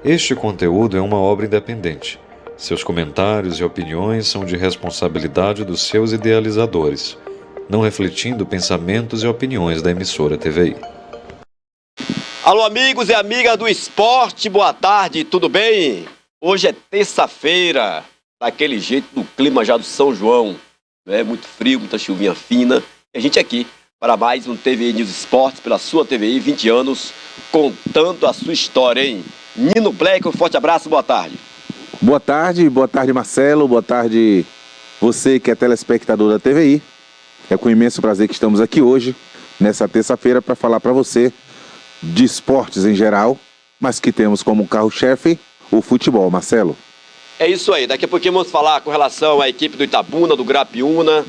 Este conteúdo é uma obra independente. Seus comentários e opiniões são de responsabilidade dos seus idealizadores, não refletindo pensamentos e opiniões da emissora TVI. Alô, amigos e amigas do esporte, boa tarde, tudo bem? Hoje é terça-feira, daquele jeito do clima já do São João, né? Muito frio, muita chuvinha fina. E a gente aqui para mais um TVI News Esportes pela sua TVI, 20 anos, contando a sua história, hein? Nino Black, um forte abraço, boa tarde. Boa tarde Marcelo, boa tarde você que é telespectador da TVI. É com imenso prazer que estamos aqui hoje, nessa terça-feira, para falar para você de esportes em geral, mas que temos como carro-chefe o futebol, Marcelo. É isso aí, daqui a pouquinho vamos falar com relação à equipe do Itabuna, do Grapiúna,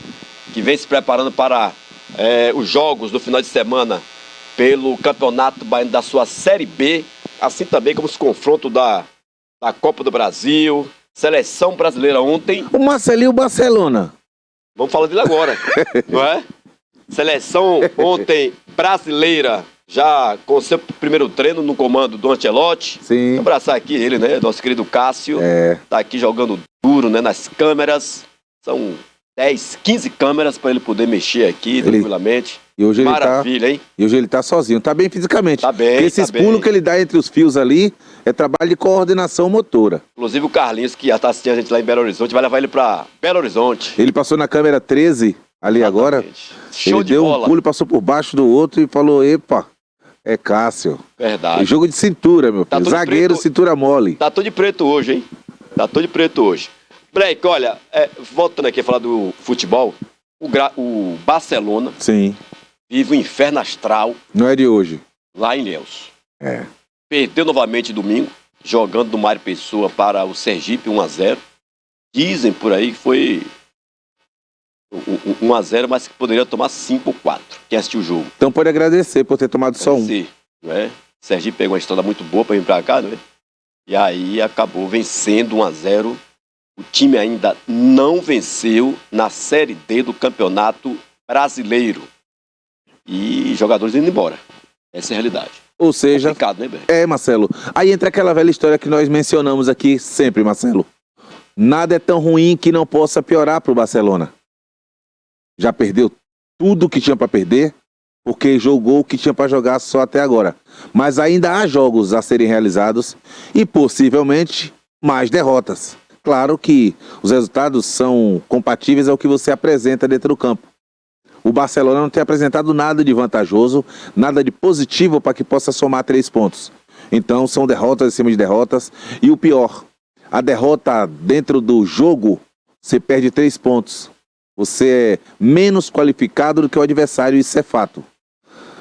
que vem se preparando para os jogos do final de semana pelo Campeonato Baiano da sua Série B, assim também como os confrontos da Copa do Brasil, seleção brasileira ontem. O Marcelinho Barcelona. Vamos falar dele agora, não é? Seleção ontem brasileira, já com seu primeiro treino no comando do Ancelotti. Sim. Vou abraçar aqui ele, né? Nosso querido Cássio. Tá aqui jogando duro, né? Nas câmeras. São 10, 15 câmeras para ele poder mexer aqui tranquilamente. E hoje maravilha, hein? E hoje ele tá sozinho, tá bem fisicamente. Tá bem, porque esses pulos que ele dá entre os fios ali é trabalho de coordenação motora. Inclusive o Carlinhos, que já tá assistindo a gente lá em Belo Horizonte, vai levar ele pra Belo Horizonte. Ele passou na câmera 13 ali. Exatamente. Agora. Show ele de deu bola. Um pulo, passou por baixo do outro e falou, epa, é Cássio. Verdade. É jogo de cintura, meu filho. Zagueiro, cintura mole. Tá todo de preto hoje, hein? Tá todo de preto hoje. Black, olha, voltando aqui a falar do futebol, o Barcelona. Sim. Vive um inferno astral. Não é de hoje. Lá em Ilhéus. Perdeu novamente domingo, jogando do Mário Pessoa para o Sergipe 1-0. Dizem por aí que foi 1-0, mas que poderia tomar 5-4. Quem assistiu o jogo? Então pode agradecer por ter tomado só um. Sim, não é? Sergipe pegou uma estrada muito boa para vir para cá, não é? E aí acabou vencendo 1-0. O time ainda não venceu na Série D do Campeonato Brasileiro. E jogadores indo embora. Essa é a realidade. Ou seja, complicado, né, Ben? Marcelo. Aí entra aquela velha história que nós mencionamos aqui sempre, Marcelo. Nada é tão ruim que não possa piorar para o Barcelona. Já perdeu tudo que tinha para perder, porque jogou o que tinha para jogar só até agora. Mas ainda há jogos a serem realizados e possivelmente mais derrotas. Claro que os resultados são compatíveis ao que você apresenta dentro do campo. O Barcelona não tem apresentado nada de vantajoso, nada de positivo para que possa somar 3 pontos. Então são derrotas em cima de derrotas. E o pior, a derrota dentro do jogo, você perde 3 pontos. Você é menos qualificado do que o adversário, isso é fato.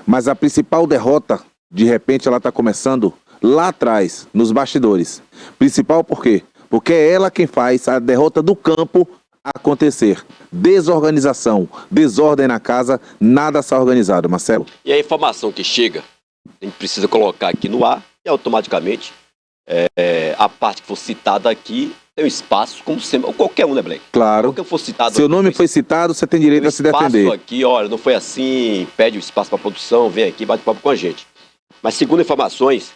Mas a principal derrota, de repente ela está começando lá atrás, nos bastidores. Principal por quê? Porque é ela quem faz a derrota do campo acontecer. Desorganização, desordem na casa, nada está organizado, Marcelo. E a informação que chega, a gente precisa colocar aqui no ar e automaticamente a parte que for citada aqui tem um espaço, como sempre, ou qualquer um, né, Black? Claro. Qualquer for citado. Seu nome foi citado, você tem direito a se defender. Espaço aqui, olha, não foi assim, pede o espaço para a produção, vem aqui, bate papo com a gente. Mas segundo informações,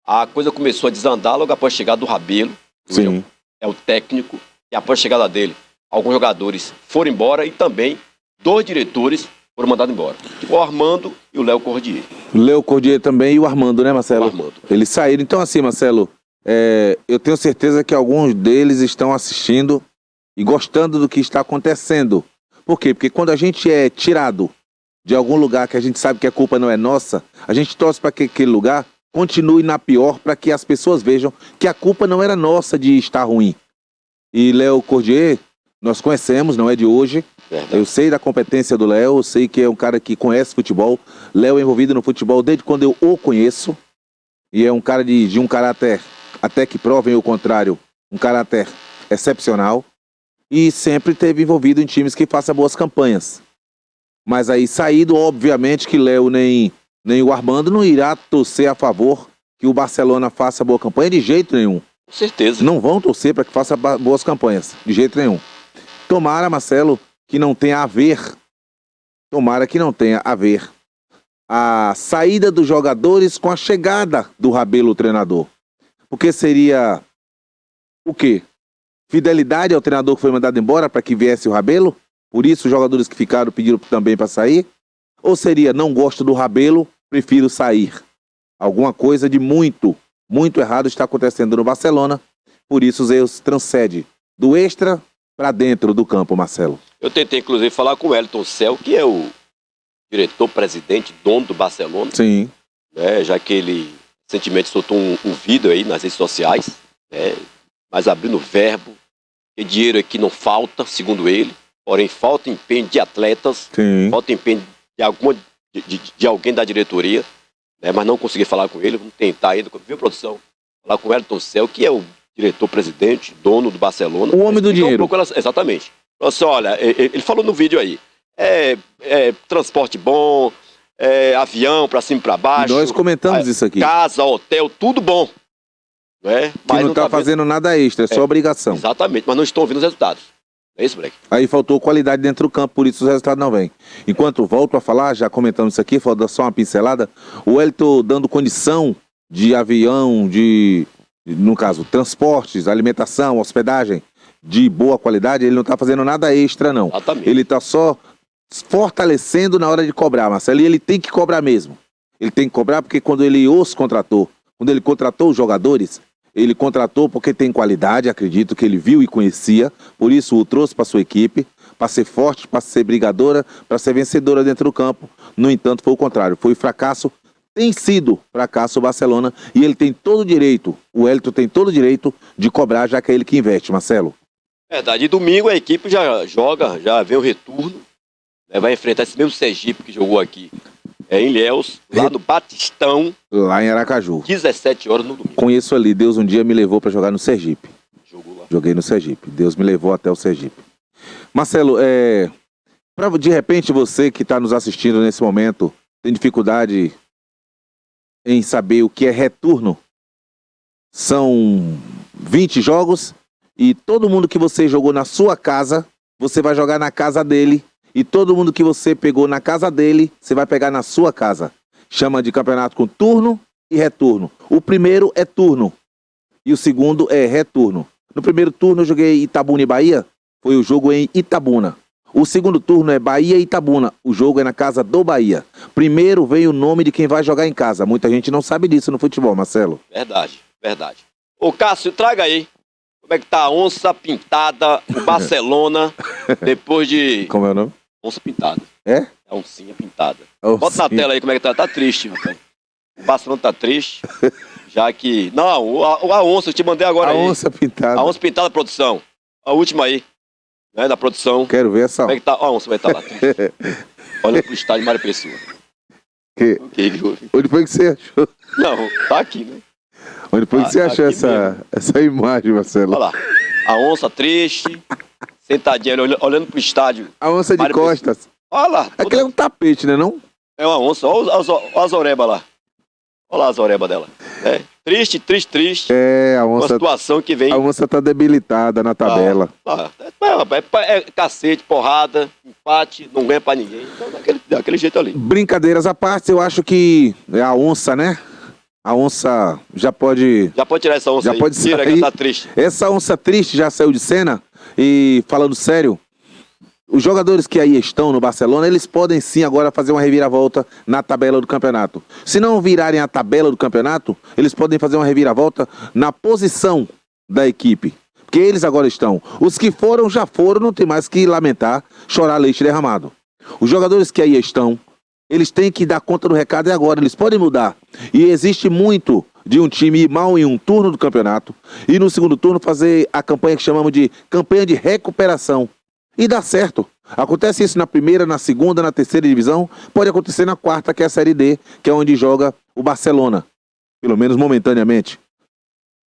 a coisa começou a desandar logo após a chegada do Rabelo. Sim. É o técnico, e após a chegada dele, alguns jogadores foram embora e também 2 diretores foram mandados embora. O Armando e o Léo Cordier. O Léo Cordier também e o Armando, né, Marcelo? O Armando. Eles saíram. Então, assim, Marcelo, eu tenho certeza que alguns deles estão assistindo e gostando do que está acontecendo. Por quê? Porque quando a gente é tirado de algum lugar que a gente sabe que a culpa não é nossa, a gente torce para que aquele lugar continue na pior, para que as pessoas vejam que a culpa não era nossa de estar ruim. E Léo Cordier, nós conhecemos, não é de hoje. Verdade. Eu sei da competência do Léo, eu sei que é um cara que conhece futebol. Léo é envolvido no futebol desde quando eu o conheço. E é um cara de um caráter, até que provem o contrário, um caráter excepcional. E sempre esteve envolvido em times que façam boas campanhas. Mas aí, saído, obviamente que Léo nem o Armando não irá torcer a favor que o Barcelona faça boa campanha de jeito nenhum. Com certeza. Não vão torcer para que faça boas campanhas, de jeito nenhum. Tomara, Marcelo, que não tenha a ver. Tomara que não tenha a ver a saída dos jogadores com a chegada do Rabelo, o treinador. Porque seria o quê? Fidelidade ao treinador que foi mandado embora para que viesse o Rabelo? Por isso os jogadores que ficaram pediram também para sair? Ou seria, não gosto do Rabelo, prefiro sair? Alguma coisa de muito errado está acontecendo no Barcelona, por isso os erros transcendem do extra para dentro do campo, Marcelo. Eu tentei, inclusive, falar com o Wellington Cel, que é o diretor-presidente, dono do Barcelona, Sim. né, já que ele recentemente soltou um vídeo aí nas redes sociais, né, mas abrindo verbo, que dinheiro aqui não falta, segundo ele, porém falta empenho de atletas, Sim. falta empenho de alguém da diretoria, né, mas não consegui falar com ele, vamos tentar ainda, viu, produção? Falar com o Wellington Cel, que é o diretor-presidente, dono do Barcelona. O homem do dinheiro. Exatamente. Assim, olha, ele falou no vídeo aí, transporte bom, avião pra cima e pra baixo. E nós comentamos isso aqui. Casa, hotel, tudo bom. Né? Que Mas não tá fazendo nada extra, é só obrigação. Exatamente, mas não estão ouvindo os resultados. É isso, moleque? Aí faltou qualidade dentro do campo, por isso os resultados não vêm. Enquanto volto a falar, já comentamos isso aqui, falta só uma pincelada, o Wellington dando condição de avião, no caso, transportes, alimentação, hospedagem de boa qualidade, ele não tá fazendo nada extra, não. Exatamente. Ele tá só fortalecendo na hora de cobrar, Marcelo, e ele tem que cobrar mesmo. Ele tem que cobrar porque quando ele contratou os jogadores, ele contratou porque tem qualidade, acredito que ele viu e conhecia, por isso o trouxe para sua equipe, para ser forte, para ser brigadora, para ser vencedora dentro do campo. No entanto, foi o contrário, foi fracasso, tem sido fracasso o Barcelona, e ele tem todo o direito, o Wellington tem todo o direito de cobrar, já que é ele que investe, Marcelo. Verdade, e domingo a equipe já joga, já vem o retorno, né, vai enfrentar esse mesmo Sergipe que jogou aqui em Ilhéus, lá no Batistão. Lá em Aracaju. 17 horas no domingo. Conheço ali, Deus um dia me levou para jogar no Sergipe. Jogou lá. Joguei no Sergipe, Deus me levou até o Sergipe. Marcelo, de repente você que está nos assistindo nesse momento, tem dificuldade em saber o que é retorno? São 20 jogos e todo mundo que você jogou na sua casa, você vai jogar na casa dele. E todo mundo que você pegou na casa dele, você vai pegar na sua casa. Chama de campeonato com turno e retorno. O primeiro é turno e o segundo é retorno. No primeiro turno eu joguei Itabuna e Bahia, foi o jogo em Itabuna. O segundo turno é Bahia e Itabuna, o jogo é na casa do Bahia. Primeiro vem o nome de quem vai jogar em casa. Muita gente não sabe disso no futebol, Marcelo. Verdade, verdade. Ô Cássio, traga aí. Como é que tá a onça pintada, o Barcelona, depois de... Como é o nome? Onça pintada. É? É a oncinha pintada. Oncinha. Bota na tela aí como é que tá. Tá triste, rapaz. O Barcelona tá triste, já que... Não, a onça, eu te mandei agora aí. A onça pintada. A onça pintada, produção. A última aí, né, da produção. Quero ver essa. Como é que tá? Ó, a onça vai estar lá, triste. Olha pro estádio Mário Pessoa. Que? Onde foi que você achou? Não, tá aqui, né? Onde foi que você achou essa imagem, Marcelo? Olha lá. A onça triste, sentadinha, olhando pro estádio. A onça de Mário costas. Pessoa. Olha lá. Aquilo é um tapete, né não? É uma onça. Olha as orebas lá. Olha lá as orebas dela. É. Triste, triste, triste. É, a Uma onça. situação que vem. A onça tá debilitada na tabela. É cacete, porrada, empate, não ganha pra ninguém. Então, daquele jeito ali. Brincadeiras à parte, eu acho que é a onça, né? A onça já pode... Já pode tirar essa onça Já aí. pode Tira, sair. que tá triste. Essa onça triste já saiu de cena. E falando sério, os jogadores que aí estão no Barcelona, eles podem sim agora fazer uma reviravolta na tabela do campeonato. Se não virarem a tabela do campeonato, eles podem fazer uma reviravolta na posição da equipe. Porque eles agora estão. Os que foram, já foram, não tem mais que lamentar, chorar leite derramado. Os jogadores que aí estão, eles têm que dar conta do recado e agora, eles podem mudar. E existe muito de um time ir mal em um turno do campeonato e no segundo turno fazer a campanha que chamamos de campanha de recuperação. E dá certo. Acontece isso na primeira, na segunda, na terceira divisão. Pode acontecer na quarta, que é a Série D, que é onde joga o Barcelona. Pelo menos momentaneamente.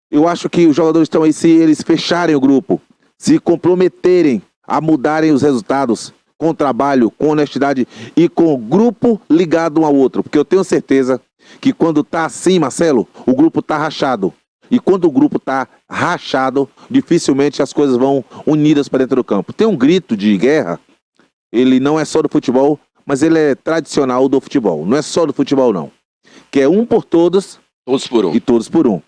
Eu acho que os jogadores estão aí, se eles fecharem o grupo, se comprometerem a mudarem os resultados com trabalho, com honestidade e com o grupo ligado um ao outro. Porque eu tenho certeza que quando tá assim, Marcelo, o grupo tá rachado. E quando o grupo tá rachado, dificilmente as coisas vão unidas para dentro do campo. Tem um grito de guerra, ele não é só do futebol, mas ele é tradicional do futebol. Não é só do futebol, não. Que é um por todos Todos por um. e todos por um.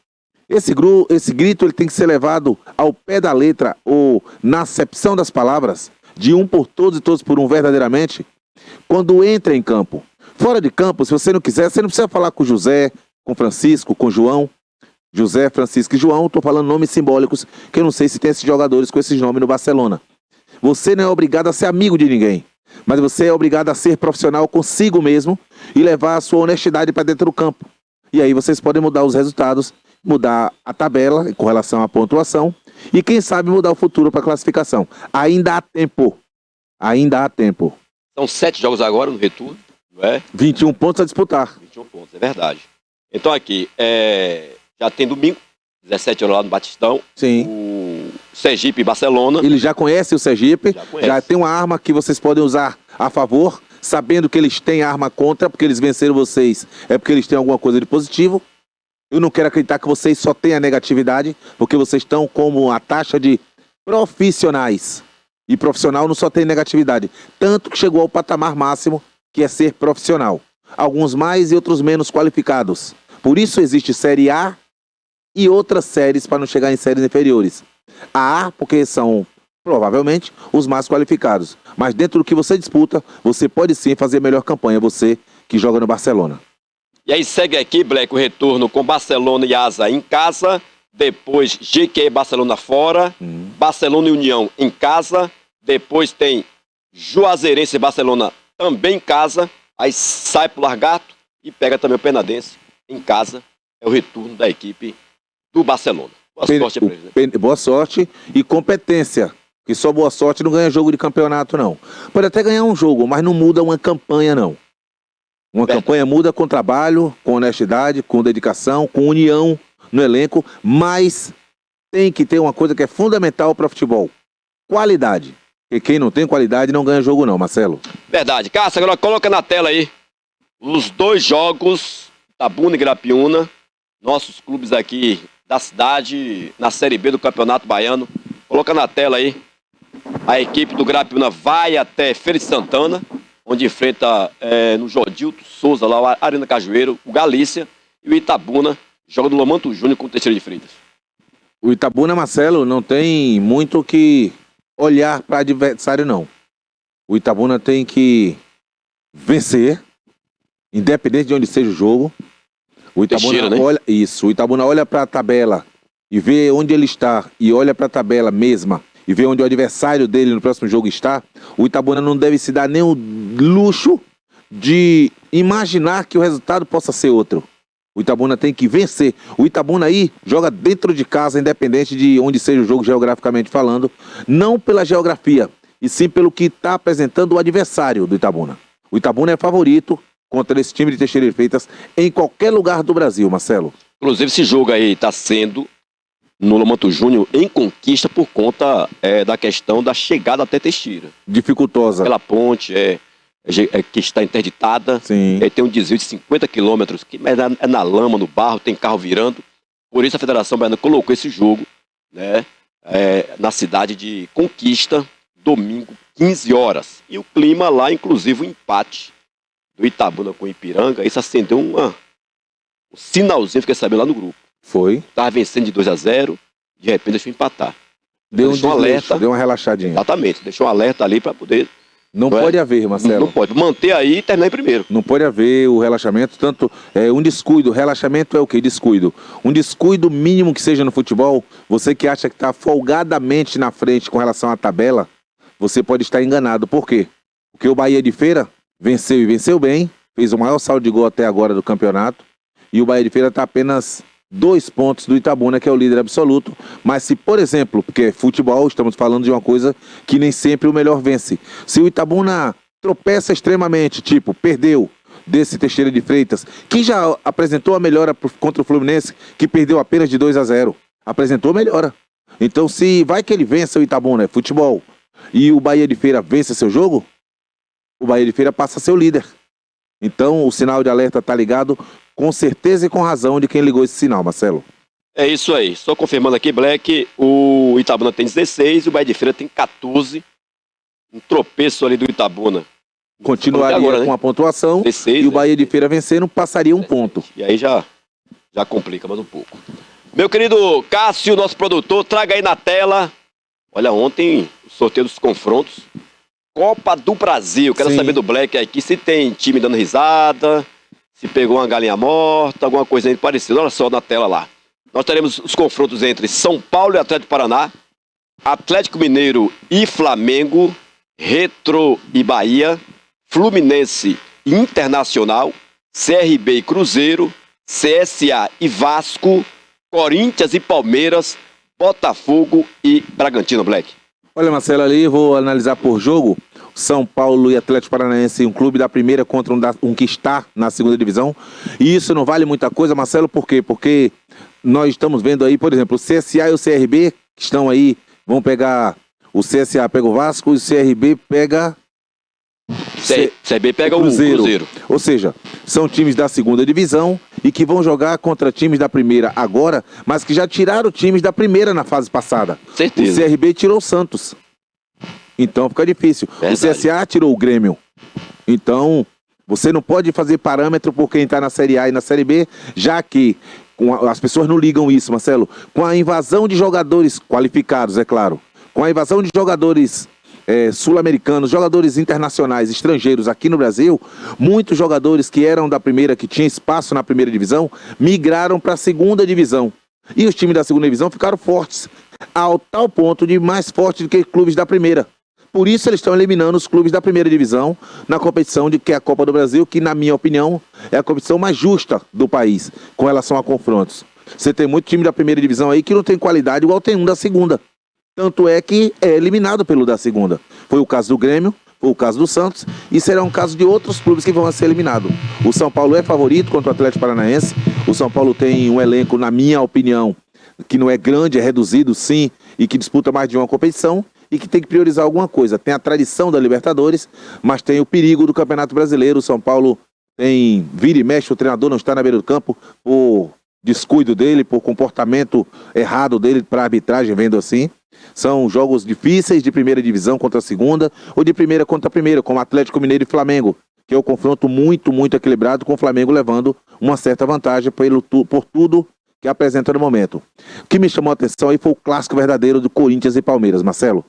Esse grito ele tem que ser levado ao pé da letra, ou na acepção das palavras, de um por todos e todos por um verdadeiramente, quando entra em campo. Fora de campo, se você não quiser, você não precisa falar com José, com Francisco, com João. José, Francisco e João, estou falando nomes simbólicos, que eu não sei se tem esses jogadores com esses nomes no Barcelona. Você não é obrigado a ser amigo de ninguém, mas você é obrigado a ser profissional consigo mesmo e levar a sua honestidade para dentro do campo. E aí vocês podem mudar os resultados, mudar a tabela com relação à pontuação e quem sabe mudar o futuro para a classificação. Ainda há tempo. Ainda há tempo. São 7 jogos agora no retorno, não é? 21 pontos a disputar. 21 pontos, é verdade. Então aqui, já tem domingo, 17 horas lá no Batistão. Sim. O Sergipe e Barcelona. Ele já conhece o Sergipe, conhece. já tem uma arma que vocês podem usar a favor, sabendo que eles têm arma contra, porque eles venceram vocês, é porque eles têm alguma coisa de positivo. Eu não quero acreditar que vocês só têm a negatividade, porque vocês estão como a taxa de profissionais. E profissional não só tem negatividade. Tanto que chegou ao patamar máximo, que é ser profissional. Alguns mais e outros menos qualificados. Por isso existe Série A e outras séries para não chegar em séries inferiores. A A, porque são, provavelmente, os mais qualificados. Mas dentro do que você disputa, você pode sim fazer melhor campanha, você que joga no Barcelona. E aí segue aqui, Black, o retorno com Barcelona e Asa em casa. Depois GQ e Barcelona fora. Barcelona e União em casa. Depois tem Juazeirense e Barcelona também em casa. Aí sai pro Largato e pega também o Penadense em casa. É o retorno da equipe do Barcelona. Boa sorte pra eles, né? Boa sorte e competência. Que só boa sorte não ganha jogo de campeonato, não. Pode até ganhar um jogo, mas não muda uma campanha, não. Uma campanha muda com trabalho, com honestidade, com dedicação, com união no elenco, mas tem que ter uma coisa que é fundamental para futebol: qualidade. E quem não tem qualidade não ganha jogo, não, Marcelo. Verdade. Cássio, agora coloca na tela aí os 2 jogos, Itabuna e Grapiúna, nossos clubes aqui da cidade, na Série B do Campeonato Baiano. Coloca na tela aí. A equipe do Grapiúna vai até Feira de Santana, onde enfrenta no Jodilto Souza, lá o Arena Cajueiro, o Galícia, e o Itabuna joga no Lomanto Júnior com o Teixeira de Freitas. O Itabuna, Marcelo, não tem muito o que olhar para adversário, não. O Itabuna tem que vencer, independente de onde seja o jogo. O Itabuna Teixeira, né? olha isso. O Itabuna olha para a tabela e vê onde ele está, e olha para a tabela mesma e vê onde o adversário dele no próximo jogo está. O Itabuna não deve se dar nem o luxo de imaginar que o resultado possa ser outro. O Itabuna tem que vencer. O Itabuna aí joga dentro de casa, independente de onde seja o jogo geograficamente falando, não pela geografia, e sim pelo que está apresentando o adversário do Itabuna. O Itabuna é favorito contra esse time de Teixeira de Freitas em qualquer lugar do Brasil, Marcelo. Inclusive esse jogo aí está sendo no Lomanto Júnior em conquista por conta da questão da chegada até Teixeira. Dificultosa. Aquela ponte que está interditada. Sim. Tem um desvio de 50 quilômetros, que é na lama, no barro, tem carro virando. Por isso a Federação Baiana colocou esse jogo, né, na cidade de Conquista, domingo, 15 horas. E o clima lá, inclusive o empate do Itabuna com o Ipiranga, isso acendeu um sinalzinho, fiquei sabendo lá no grupo. Foi. Estava vencendo de 2-0, de repente deixou empatar. Deu Deixou um alerta. deu uma relaxadinha. Exatamente, deixou um alerta ali para poder... Não pode haver, Marcelo. Não pode. Manter aí e terminar em primeiro. Não pode haver o relaxamento, tanto um descuido. Relaxamento é o quê? Descuido. Um descuido mínimo que seja no futebol, você que acha que está folgadamente na frente com relação à tabela, você pode estar enganado. Por quê? Porque o Bahia de Feira venceu e venceu bem, fez o maior saldo de gol até agora do campeonato, e o Bahia de Feira está apenas 2 pontos do Itabuna, que é o líder absoluto. Mas se, por exemplo, porque futebol, estamos falando de uma coisa que nem sempre o melhor vence. Se o Itabuna tropeça extremamente, tipo, perdeu desse Teixeira de Freitas, que já apresentou a melhora contra o Fluminense, que perdeu apenas de 2-0. Apresentou a melhora. Então, se vai que ele vença o Itabuna, é futebol, e o Bahia de Feira vence seu jogo, o Bahia de Feira passa a ser o líder. Então, o sinal de alerta está ligado com certeza e com razão de quem ligou esse sinal, Marcelo. É isso aí. Só confirmando aqui, Black, o Itabuna tem 16 e o Bahia de Feira tem 14. Um tropeço ali do Itabuna. Continuaria agora, com né? a pontuação 16, e o Bahia de Feira vencendo passaria um ponto. E aí já complica mais um pouco. Meu querido Cássio, nosso produtor, traga aí na tela. Olha, ontem o sorteio dos confrontos. Copa do Brasil. Quero Sim. saber do Black aqui se tem time dando risada, se pegou uma galinha morta, alguma coisa aí parecida. Olha só na tela lá. Nós teremos os confrontos entre São Paulo e Atlético Paraná, Atlético Mineiro e Flamengo, Retro e Bahia, Fluminense e Internacional, CRB e Cruzeiro, CSA e Vasco, Corinthians e Palmeiras, Botafogo e Bragantino, Black. Olha, Marcelo, ali vou analisar por jogo. São Paulo e Atlético Paranaense, um clube da primeira contra um que está na segunda divisão. E isso não vale muita coisa, Marcelo, por quê? Porque nós estamos vendo aí, por exemplo, o CSA e o CRB, que estão aí, vão pegar... O CSA pega o Vasco e o CRB pega... CRB pega o Cruzeiro. Ou seja, são times da segunda divisão e que vão jogar contra times da primeira agora, mas que já tiraram times da primeira na fase passada. Certeza. O CRB tirou o Santos. Então fica difícil. Verdade. O CSA tirou o Grêmio. Então, você não pode fazer parâmetro por quem está na Série A e na Série B, já que as pessoas não ligam isso, Marcelo. Com a invasão de jogadores qualificados, é claro, com a invasão de jogadores sul-americanos, jogadores internacionais, estrangeiros aqui no Brasil, muitos jogadores que eram da primeira, que tinham espaço na primeira divisão, migraram para a segunda divisão. E os times da segunda divisão ficaram fortes, ao tal ponto de mais fortes do que clubes da primeira. Por isso eles estão eliminando os clubes da primeira divisão na competição que é a Copa do Brasil, que na minha opinião é a competição mais justa do país com relação a confrontos. Você tem muito time da primeira divisão aí que não tem qualidade igual tem um da segunda. Tanto é que é eliminado pelo da segunda. Foi o caso do Grêmio, foi o caso do Santos e será um caso de outros clubes que vão ser eliminados. O São Paulo é favorito contra o Atlético Paranaense. O São Paulo tem um elenco, na minha opinião, que não é grande, é reduzido sim, e que disputa mais de uma competição e que tem que priorizar alguma coisa. Tem a tradição da Libertadores, mas tem o perigo do Campeonato Brasileiro. O São Paulo tem vira e mexe, o treinador não está na beira do campo por descuido dele, por comportamento errado dele para a arbitragem, vendo assim. São jogos difíceis de primeira divisão contra a segunda, ou de primeira contra a primeira, como Atlético Mineiro e Flamengo, que é um confronto muito, muito equilibrado, com o Flamengo levando uma certa vantagem por tudo que apresenta no momento. O que me chamou a atenção aí foi o clássico verdadeiro do Corinthians e Palmeiras, Marcelo.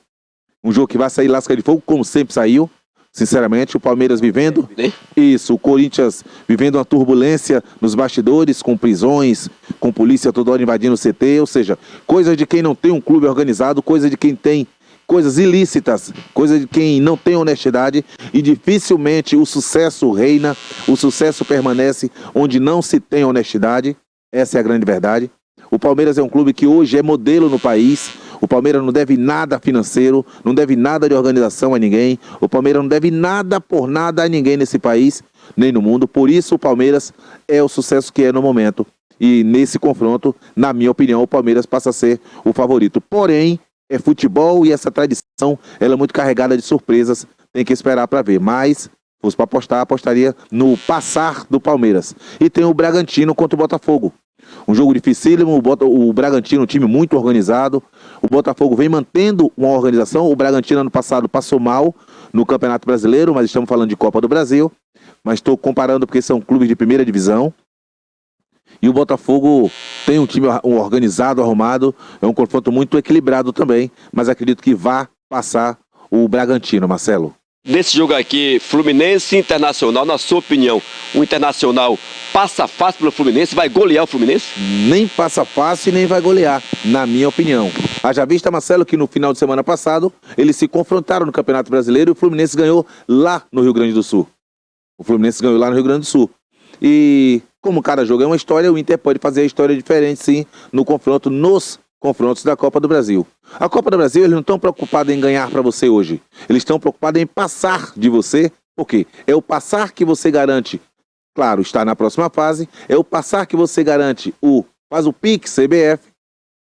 Um jogo que vai sair lasca de fogo, como sempre saiu. Sinceramente, o Palmeiras vivendo isso, o Corinthians vivendo uma turbulência nos bastidores, com prisões, com polícia toda hora invadindo o CT, ou seja, coisa de quem não tem um clube organizado, coisa de quem tem coisas ilícitas, coisa de quem não tem honestidade, e dificilmente o sucesso reina, o sucesso permanece onde não se tem honestidade. Essa é a grande verdade. O Palmeiras é um clube que hoje é modelo no país. O Palmeiras não deve nada financeiro, não deve nada de organização a ninguém. O Palmeiras não deve nada por nada a ninguém nesse país, nem no mundo. Por isso o Palmeiras é o sucesso que é no momento. E nesse confronto, na minha opinião, o Palmeiras passa a ser o favorito. Porém, é futebol e essa tradição, ela é muito carregada de surpresas. Tem que esperar para ver. Mas, se fosse para apostar, apostaria no passar do Palmeiras. E tem o Bragantino contra o Botafogo. Um jogo dificílimo, o Bragantino, um time muito organizado. O Botafogo vem mantendo uma organização. O Bragantino ano passado passou mal no Campeonato Brasileiro, mas estamos falando de Copa do Brasil. Mas estou comparando porque são clubes de primeira divisão. E o Botafogo tem um time organizado, arrumado. É um confronto muito equilibrado também. Mas acredito que vá passar o Bragantino, Marcelo. Nesse jogo aqui, Fluminense e Internacional, na sua opinião, o Internacional passa fácil pelo Fluminense, vai golear o Fluminense? Nem passa fácil e nem vai golear, na minha opinião. Haja vista, Marcelo, que no final de semana passado, eles se confrontaram no Campeonato Brasileiro e o Fluminense ganhou lá no Rio Grande do Sul. O Fluminense ganhou lá no Rio Grande do Sul. E como cada jogo é uma história, o Inter pode fazer a história diferente, sim, no confronto, nos confrontos da Copa do Brasil. A Copa do Brasil, eles não estão preocupados em ganhar para você hoje. Eles estão preocupados em passar de você. Por quê? É o passar que você garante, claro, está na próxima fase. É o passar que você garante, faz o Pix, CBF.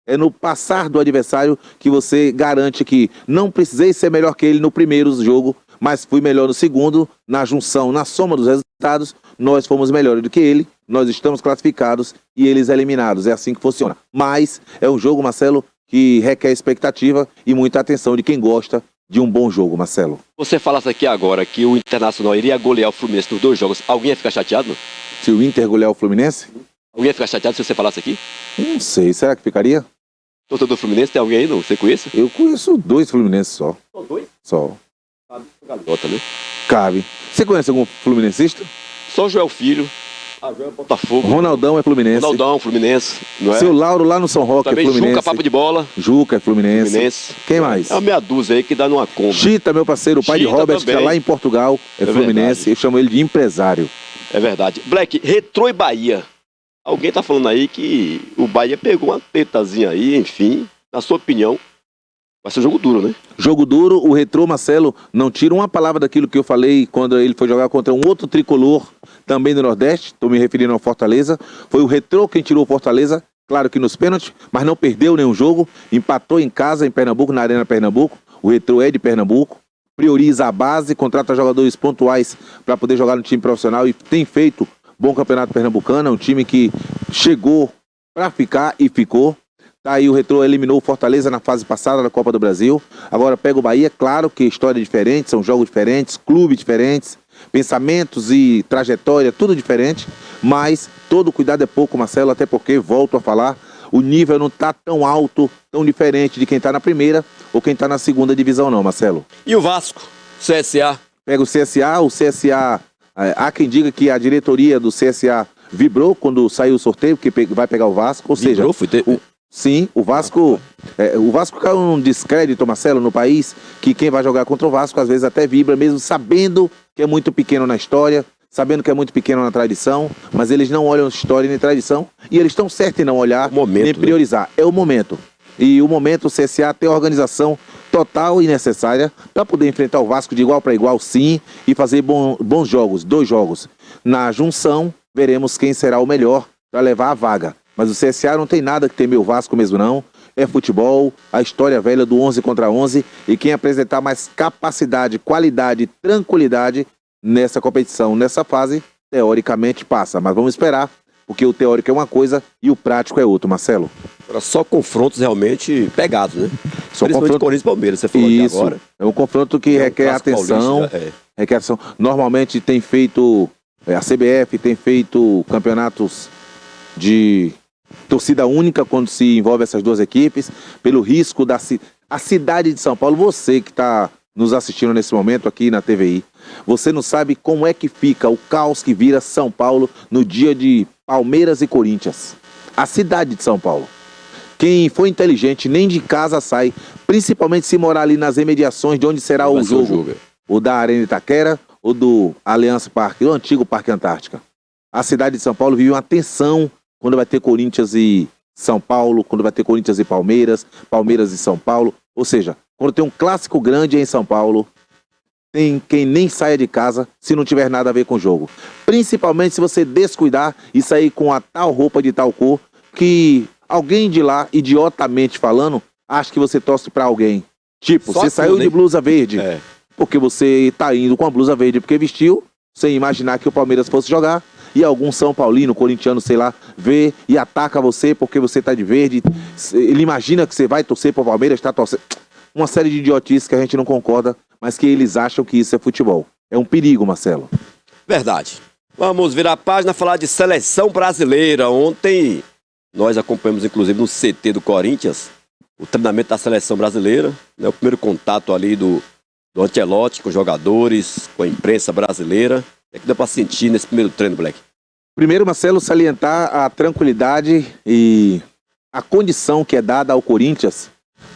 É no passar do adversário que você garante que não precisei ser melhor que ele no primeiro jogo, mas fui melhor no segundo, na junção, na soma dos resultados, nós fomos melhores do que ele, nós estamos classificados e eles eliminados. É assim que funciona. Mas é um jogo, Marcelo, que requer expectativa e muita atenção de quem gosta de um bom jogo, Marcelo. Você falasse aqui agora que o Internacional iria golear o Fluminense nos 2 jogos, alguém ia ficar chateado? Se o Inter golear o Fluminense? Alguém ia ficar chateado se você falasse aqui? Não sei, será que ficaria? Torcedor Fluminense, tem alguém aí, não? Você conhece? Eu conheço 2 fluminenses só. Só 2? Só. Galinota, né? Cabe. Você conhece algum fluminencista? Só Joel Filho. Joel Botafogo. Ronaldão é fluminense. Ronaldão, Fluminense. Não é? Seu Lauro lá no São Roque Também é fluminense. Juca, papo de bola. Juca é fluminense. Fluminense. Quem mais? É uma meia dúzia aí que dá numa conta. Chita, meu parceiro, o pai de Chita Robert, que também. tá lá em Portugal, é fluminense. verdade. Eu chamo ele de empresário. É verdade. Black, Retrô e Bahia. Alguém tá falando aí que o Bahia pegou uma tetazinha aí, enfim. Na sua opinião, vai ser um jogo duro, né? Jogo duro, o Retrô, Marcelo, não tira uma palavra daquilo que eu falei quando ele foi jogar contra um outro tricolor também do Nordeste, estou me referindo ao Fortaleza. Foi o Retrô quem tirou o Fortaleza, claro que nos pênaltis, mas não perdeu nenhum jogo, empatou em casa em Pernambuco, na Arena Pernambuco. O Retrô é de Pernambuco, prioriza a base, contrata jogadores pontuais para poder jogar no time profissional e tem feito bom campeonato pernambucano, é um time que chegou para ficar e ficou. Tá aí, o Retrô eliminou o Fortaleza na fase passada da Copa do Brasil. Agora pega o Bahia, claro que história diferente, são jogos diferentes, clubes diferentes, pensamentos e trajetória, tudo diferente. Mas todo cuidado é pouco, Marcelo, até porque, volto a falar, o nível não tá tão alto, tão diferente de quem tá na primeira ou quem tá na segunda divisão não, Marcelo. E o Vasco? CSA? Pega o CSA, há quem diga que a diretoria do CSA vibrou quando saiu o sorteio, que vai pegar o Vasco, ou Vibrou, seja... Sim, o Vasco caiu num descrédito, Marcelo, no país, que quem vai jogar contra o Vasco às vezes até vibra, mesmo sabendo que é muito pequeno na história, sabendo que é muito pequeno na tradição, mas eles não olham história nem tradição, e eles estão certos em não olhar, Momento, nem priorizar. É o momento. E o momento, o CSA tem a organização total e necessária para poder enfrentar o Vasco de igual para igual, sim, e fazer bons jogos, 2 jogos. Na junção, veremos quem será o melhor para levar a vaga. Mas o CSA não tem nada que temer o Vasco mesmo não, é futebol, a história velha do 11 contra 11, e quem apresentar mais capacidade, qualidade e tranquilidade nessa competição, nessa fase, teoricamente passa. Mas vamos esperar, porque o teórico é uma coisa e o prático é outro, Marcelo. Agora só confrontos realmente pegados, né? Só Principalmente confronto... Corinthians e Palmeiras, você falou aqui agora. É um confronto que requer clássico atenção, paulista, requer atenção. Normalmente tem feito, a CBF tem feito campeonatos de torcida única quando se envolve essas 2 equipes, pelo risco a cidade de São Paulo. Você que está nos assistindo nesse momento aqui na TVI, você não sabe como é que fica o caos que vira São Paulo no dia de Palmeiras e Corinthians. A cidade de São Paulo. Quem for inteligente nem de casa sai, principalmente se morar ali nas imediações de onde será o jogo. O da Arena Itaquera ou do Allianz Parque, o antigo Parque Antártica. A cidade de São Paulo vive uma tensão quando vai ter Corinthians e São Paulo, quando vai ter Corinthians e Palmeiras, Palmeiras e São Paulo. Ou seja, quando tem um clássico grande em São Paulo, tem quem nem saia de casa se não tiver nada a ver com o jogo. Principalmente se você descuidar e sair com a tal roupa de tal cor, que alguém de lá, idiotamente falando, acha que você torce pra alguém. Tipo, Só você saiu tudo, de blusa verde, porque você tá indo com a blusa verde porque vestiu, sem imaginar que o Palmeiras fosse jogar. E algum São Paulino, corintiano, sei lá, vê e ataca você porque você tá de verde. Ele imagina que você vai torcer pro Palmeiras, tá torcendo. Uma série de idiotices que a gente não concorda, mas que eles acham que isso é futebol. É um perigo, Marcelo. Verdade. Vamos virar a página, falar de seleção brasileira. Ontem nós acompanhamos, inclusive, no CT do Corinthians, o treinamento da seleção brasileira, né, o primeiro contato ali do Ancelotti com os jogadores, com a imprensa brasileira. O que dá pra sentir nesse primeiro treino, Black? Primeiro, Marcelo, salientar a tranquilidade e a condição que é dada ao Corinthians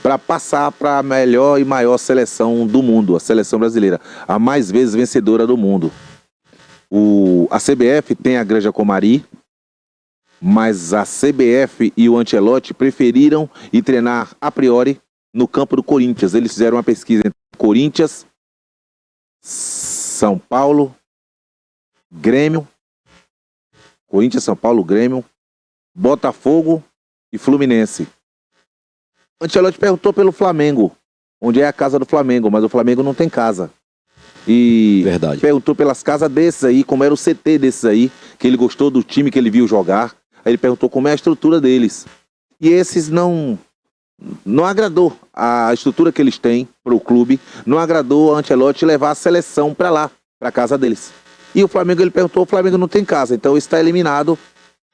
para passar para a melhor e maior seleção do mundo, a seleção brasileira, a mais vezes vencedora do mundo. A CBF tem a Granja Comari, mas a CBF e o Ancelotti preferiram ir treinar a priori no campo do Corinthians. Eles fizeram uma pesquisa entre Corinthians, São Paulo, Grêmio, Corinthians, São Paulo, Grêmio, Botafogo e Fluminense. Ancelotti perguntou pelo Flamengo, onde é a casa do Flamengo, mas o Flamengo não tem casa. E Verdade. Perguntou pelas casas desses aí, como era o CT desses aí, que ele gostou do time que ele viu jogar. Aí ele perguntou como é a estrutura deles. E esses não agradou a estrutura que eles têm para o clube, não agradou a Ancelotti levar a seleção para lá, para casa deles. E o Flamengo, ele perguntou, o Flamengo não tem casa, então está eliminado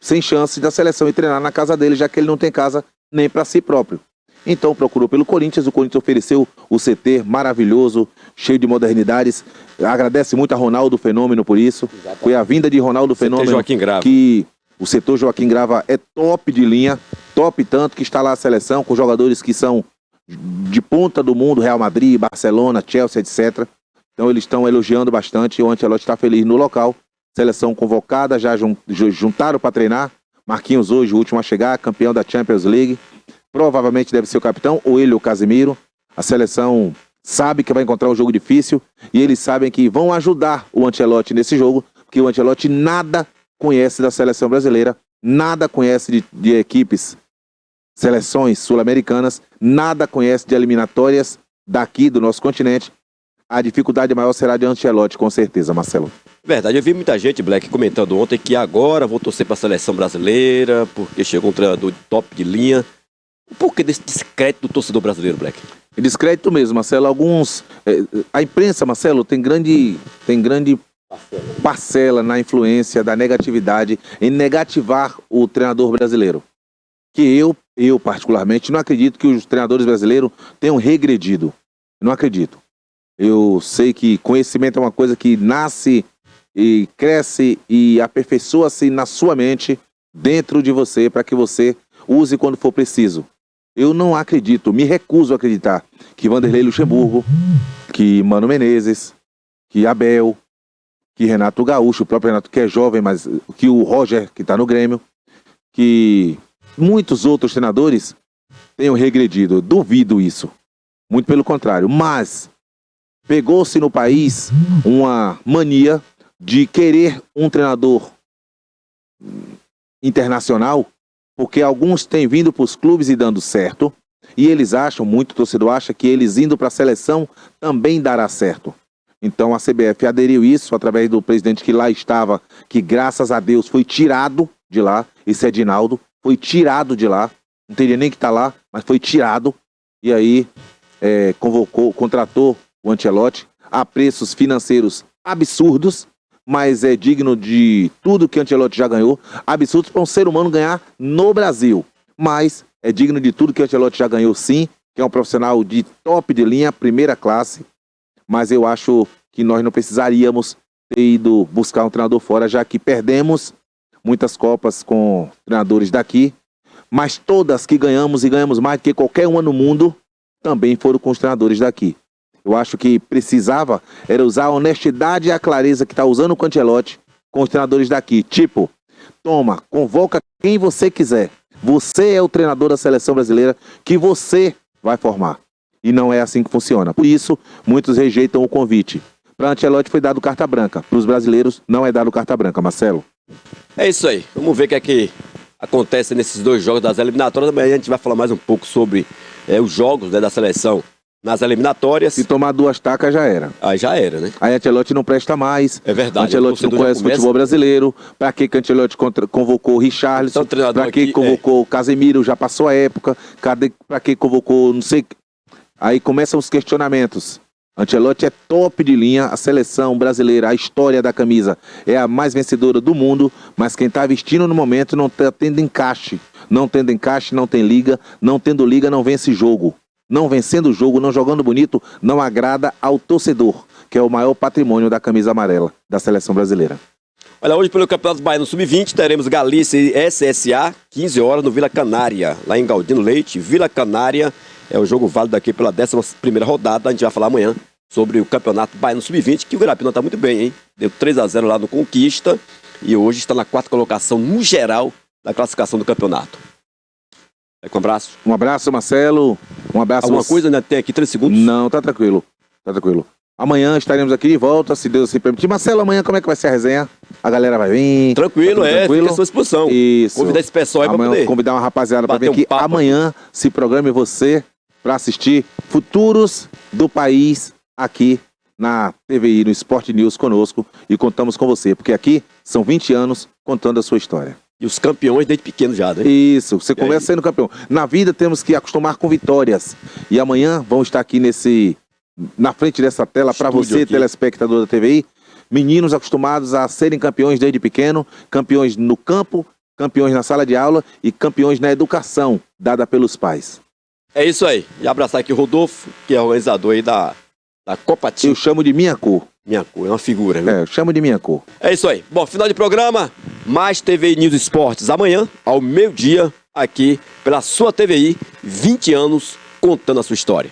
sem chance da seleção ir treinar na casa dele, já que ele não tem casa nem para si próprio. Então procurou pelo Corinthians, o Corinthians ofereceu o CT maravilhoso, cheio de modernidades. Agradece muito a Ronaldo Fenômeno por isso. Exatamente. Foi a vinda de Ronaldo Fenômeno Joaquim Grava. que o setor Joaquim Grava é top de linha, top tanto que está lá a seleção com jogadores que são de ponta do mundo, Real Madrid, Barcelona, Chelsea, etc. Então eles estão elogiando bastante e o Ancelotti está feliz no local. Seleção convocada, já juntaram para treinar. Marquinhos hoje, o último a chegar, campeão da Champions League. Provavelmente deve ser o capitão, ou ele ou o Casemiro. A seleção sabe que vai encontrar um jogo difícil e eles sabem que vão ajudar o Ancelotti nesse jogo, porque o Ancelotti nada conhece da seleção brasileira, nada conhece de equipes, seleções sul-americanas, nada conhece de eliminatórias daqui do nosso continente. A dificuldade maior será de Ancelotti, com certeza, Marcelo. Verdade, eu vi muita gente, Black, comentando ontem que agora vou torcer para a seleção brasileira, porque chegou um treinador de top de linha. O porquê desse descrédito do torcedor brasileiro, Black? Descrédito mesmo, Marcelo. A imprensa, Marcelo, tem grande parcela na influência da negatividade em negativar o treinador brasileiro. Que eu particularmente, não acredito que os treinadores brasileiros tenham regredido. Não acredito. Eu sei que conhecimento é uma coisa que nasce e cresce e aperfeiçoa-se na sua mente, dentro de você, para que você use quando for preciso. Eu não acredito, me recuso a acreditar que Vanderlei Luxemburgo, que Mano Menezes, que Abel, que Renato Gaúcho, o próprio Renato que é jovem, mas que o Roger, que está no Grêmio, que muitos outros treinadores tenham regredido. Eu duvido isso. Muito pelo contrário. Mas pegou-se no país uma mania de querer um treinador internacional, porque alguns têm vindo para os clubes e dando certo, e eles acham, muito torcedor acha, que eles indo para a seleção também dará certo. Então a CBF aderiu isso através do presidente que lá estava, que graças a Deus foi tirado de lá, esse Edinaldo, foi tirado de lá, não teria nem que estar lá, mas foi tirado, e aí contratou o Ancelotti a preços financeiros absurdos, mas é digno de tudo que o Ancelotti já ganhou, absurdos para um ser humano ganhar no Brasil, mas é digno de tudo que o Ancelotti já ganhou sim, que é um profissional de top de linha, primeira classe, mas eu acho que nós não precisaríamos ter ido buscar um treinador fora, já que perdemos muitas copas com treinadores daqui, mas todas que ganhamos e ganhamos mais do que qualquer uma no mundo, também foram com os treinadores daqui. Eu acho que precisava era usar a honestidade e a clareza que está usando o Ancelotti com os treinadores daqui. Tipo, toma, convoca quem você quiser. Você é o treinador da seleção brasileira que você vai formar. E não é assim que funciona. Por isso, muitos rejeitam o convite. Para Ancelotti foi dado carta branca. Para os brasileiros, não é dado carta branca, Marcelo. É isso aí. Vamos ver o que é que acontece nesses dois jogos das eliminatórias. Amanhã a gente vai falar mais um pouco sobre os jogos da seleção nas eliminatórias. Se tomar 2 tacas, já era. Aí já era, né? Aí Ancelotti não presta mais. É verdade. Ancelotti não conhece o futebol brasileiro. Para que Ancelotti convocou o Richarlison? Para que convocou o Casemiro? Já passou a época. Para que convocou, não sei. Aí começam os questionamentos. Ancelotti é top de linha, a seleção brasileira, a história da camisa é a mais vencedora do mundo, mas quem está vestindo no momento não está tendo encaixe. Não tendo encaixe, não tem liga. Não tendo liga, não vence jogo. Não vencendo o jogo, não jogando bonito, não agrada ao torcedor, que é o maior patrimônio da camisa amarela da seleção brasileira. Olha, hoje pelo Campeonato Baiano Sub-20 teremos Galícia e SSA, 15 horas no Vila Canária, lá em Galdino Leite. Vila Canária é o jogo válido aqui pela 11ª rodada. A gente vai falar amanhã sobre o Campeonato Baiano Sub-20, que o Garapina está muito bem, hein? Deu 3-0 lá no Conquista e hoje está na 4ª colocação no geral da classificação do campeonato. Um abraço. Um abraço, Marcelo. Um abraço. Alguma coisa, né? Tem aqui 3 segundos? Não, tá tranquilo. Tá tranquilo. Amanhã estaremos aqui de volta, se Deus se permitir. Marcelo, amanhã como é que vai ser a resenha? A galera vai vir? Tranquilo, tranquilo. Fica a sua exposição. Isso. Convidar esse pessoal aí pra poder convidar uma rapaziada pra vir aqui. papo. Amanhã se programe você pra assistir Futuros do País aqui na TVI, no Sport News conosco. E contamos com você, porque aqui são 20 anos contando a sua história. E os campeões desde pequeno já, né? Isso, você começa sendo campeão. Na vida temos que acostumar com vitórias. E amanhã vamos estar aqui na frente dessa tela para você, aqui, telespectador da TVI. Meninos acostumados a serem campeões desde pequeno, campeões no campo campeões na sala de aula e campeões na educação dada pelos pais. É isso aí. E abraçar aqui o Rodolfo, que é organizador aí da Copa Team. Eu chamo de minha cor. Minha cor, é uma figura, viu? Eu chamo de minha cor. É isso aí. Bom, final de programa, mais TVI News Esportes amanhã, ao meio-dia, aqui pela sua TVI, 20 anos contando a sua história.